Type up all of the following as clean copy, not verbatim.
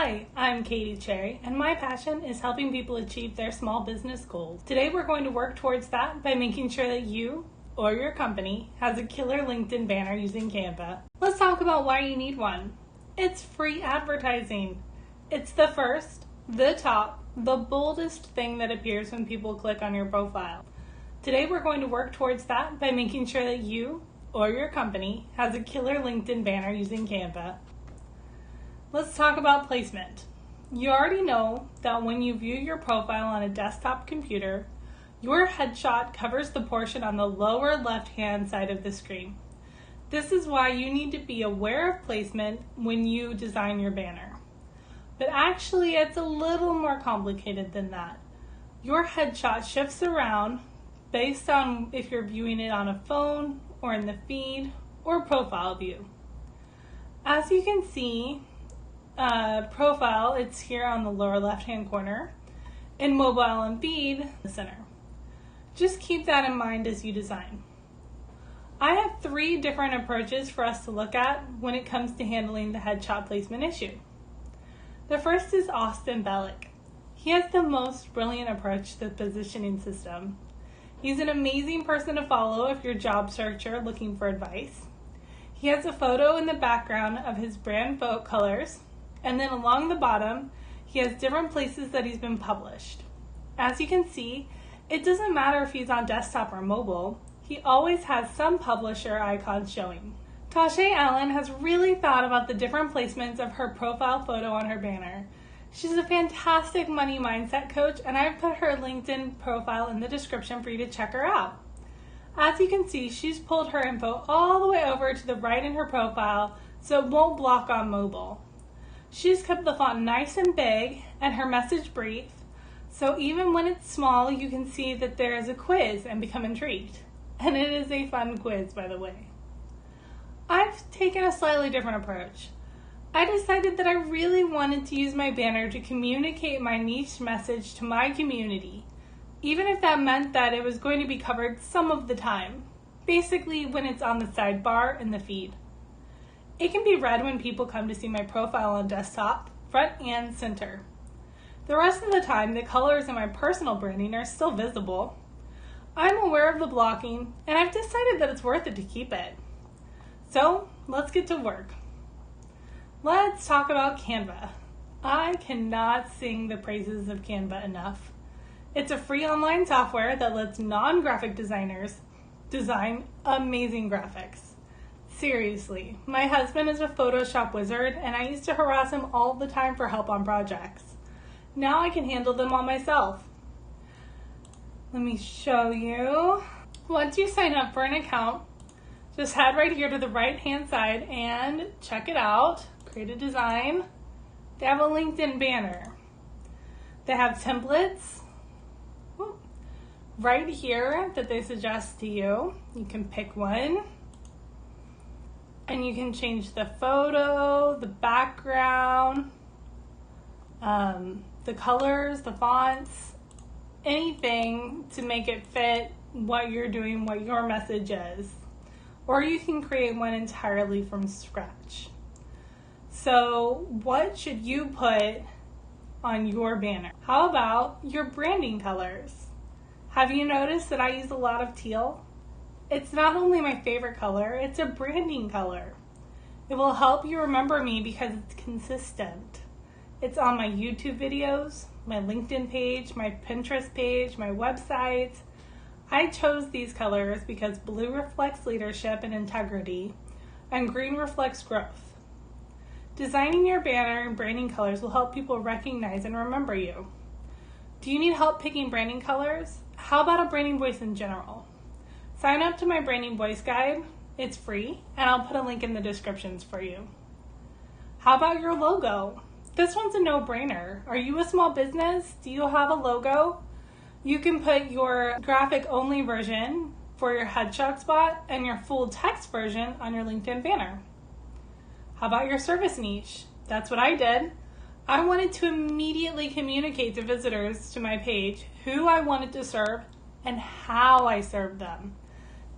Hi, I'm Katie Cherry, and my passion is helping people achieve their small business goals. Today we're going to work towards that by making sure that you or your company has a killer LinkedIn banner using Canva. Let's talk about why you need one. It's free advertising. It's the first, the top, the boldest thing that appears when people click on your profile. Today we're going to work towards that by making sure that you or your company has a killer LinkedIn banner using Canva. Let's talk about placement. You already know that when you view your profile on a desktop computer, your headshot covers the portion on the lower left-hand side of the screen. This is why you need to be aware of placement when you design your banner. But actually, it's a little more complicated than that. Your headshot shifts around based on if you're viewing it on a phone or in the feed or profile view. As you can see, profile, it's here on the lower left-hand corner, and mobile and feed, the center. Just keep that in mind as you design. I have 3 different approaches for us to look at when it comes to handling the headshot placement issue. The first is Austinick. He has the most brilliant approach to the positioning system. He's an amazing person to follow if you're a job searcher looking for advice. He has a photo in the background of his brand vote colors, and then along the bottom, he has different places that he's been published. As you can see, it doesn't matter if he's on desktop or mobile, he always has some publisher icons showing. Tasha Allen has really thought about the different placements of her profile photo on her banner. She's a fantastic money mindset coach, and I've put her LinkedIn profile in the description for you to check her out. As you can see, she's pulled her info all the way over to the right in her profile so it won't block on mobile. She's kept the font nice and big and her message brief, so even when it's small, you can see that there is a quiz and become intrigued. And it is a fun quiz, by the way. I've taken a slightly different approach. I decided that I really wanted to use my banner to communicate my niche message to my community, even if that meant that it was going to be covered some of the time, basically when it's on the sidebar in the feed. It can be read when people come to see my profile on desktop, front and center. The rest of the time, the colors in my personal branding are still visible. I'm aware of the blocking, and I've decided that it's worth it to keep it. So, let's get to work. Let's talk about Canva. I cannot sing the praises of Canva enough. It's a free online software that lets non-graphic designers design amazing graphics. Seriously, my husband is a Photoshop wizard, and I used to harass him all the time for help on projects. Now I can handle them all myself. Let me show you. Once you sign up for an account, just head right here to the right-hand side and check it out. Create a design. They have a LinkedIn banner. They have templates right here that they suggest to you. You can pick one. And you can change the photo, the background, the colors, the fonts, anything to make it fit what you're doing, what your message is. Or you can create one entirely from scratch. So what should you put on your banner? How about your branding colors? Have you noticed that I use a lot of teal? It's not only my favorite color, it's a branding color. It will help you remember me because it's consistent. It's on my YouTube videos, my LinkedIn page, my Pinterest page, my website. I chose these colors because blue reflects leadership and integrity, and green reflects growth. Designing your banner and branding colors will help people recognize and remember you. Do you need help picking branding colors? How about a branding voice in general? Sign up to my branding voice guide. It's free, and I'll put a link in the descriptions for you. How about your logo? This one's a no-brainer. Are you a small business? Do you have a logo? You can put your graphic-only version for your headshot spot and your full text version on your LinkedIn banner. How about your service niche? That's what I did. I wanted to immediately communicate to visitors to my page who I wanted to serve and how I served them.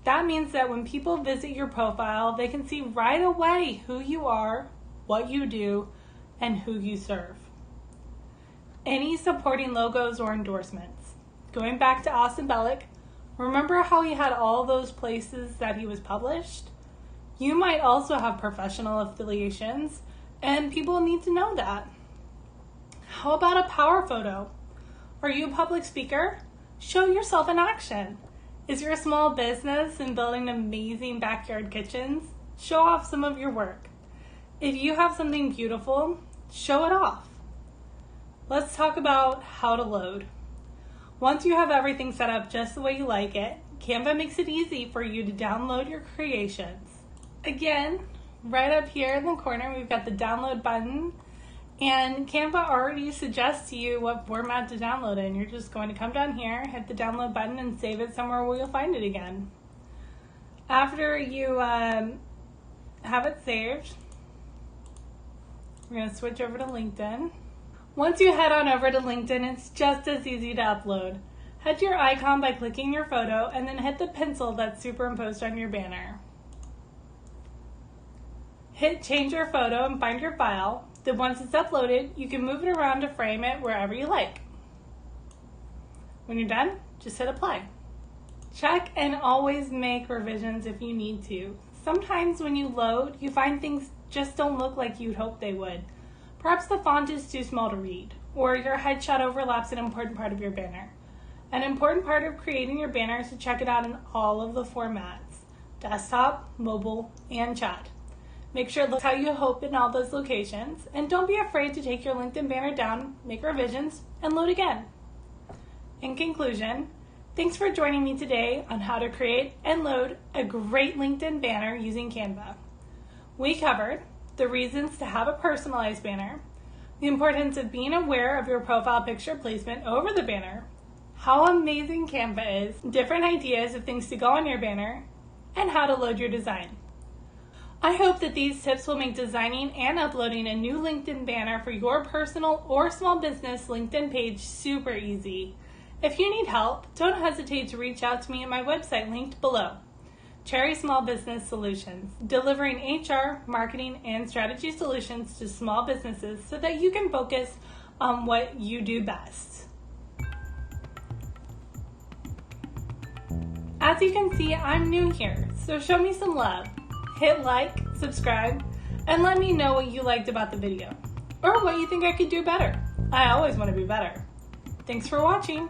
That means that when people visit your profile, they can see right away who you are, what you do, and who you serve. Any supporting logos or endorsements. Going back to Austinick, remember how he had all those places that he was published? You might also have professional affiliations, and people need to know that. How about a power photo? Are you a public speaker? Show yourself in action. Is your small business in building amazing backyard kitchens? Show off some of your work. If you have something beautiful, show it off. Let's talk about how to load. Once you have everything set up just the way you like it, Canva makes it easy for you to download your creations. Again, right up here in the corner, we've got the download button, and Canva already suggests to you what format to download in. You're just going to come down here, hit the download button, and save it somewhere where you'll find it again. After you have it saved, we're going to switch over to LinkedIn. Once you head on over to LinkedIn, it's just as easy to upload. Head to your icon by clicking your photo, and then hit the pencil that's superimposed on your banner. Hit change your photo and find your file. Then once it's uploaded, you can move it around to frame it wherever you like. When you're done, just hit apply. Check and always make revisions if you need to. Sometimes when you load, you find things just don't look like you'd hope they would. Perhaps the font is too small to read, or your headshot overlaps an important part of your banner. An important part of creating your banner is to check it out in all of the formats: desktop, mobile, and chat. Make sure it looks how you hope in all those locations, and don't be afraid to take your LinkedIn banner down, make revisions, and load again. In conclusion, thanks for joining me today on how to create and load a great LinkedIn banner using Canva. We covered the reasons to have a personalized banner, the importance of being aware of your profile picture placement over the banner, how amazing Canva is, different ideas of things to go on your banner, and how to load your design. I hope that these tips will make designing and uploading a new LinkedIn banner for your personal or small business LinkedIn page super easy. If you need help, don't hesitate to reach out to me at my website linked below. Cherry Small Business Solutions, delivering HR, marketing, and strategy solutions to small businesses so that you can focus on what you do best. As you can see, I'm new here, so show me some love. Hit like, subscribe, and let me know what you liked about the video, or what you think I could do better. I always want to be better. Thanks for watching.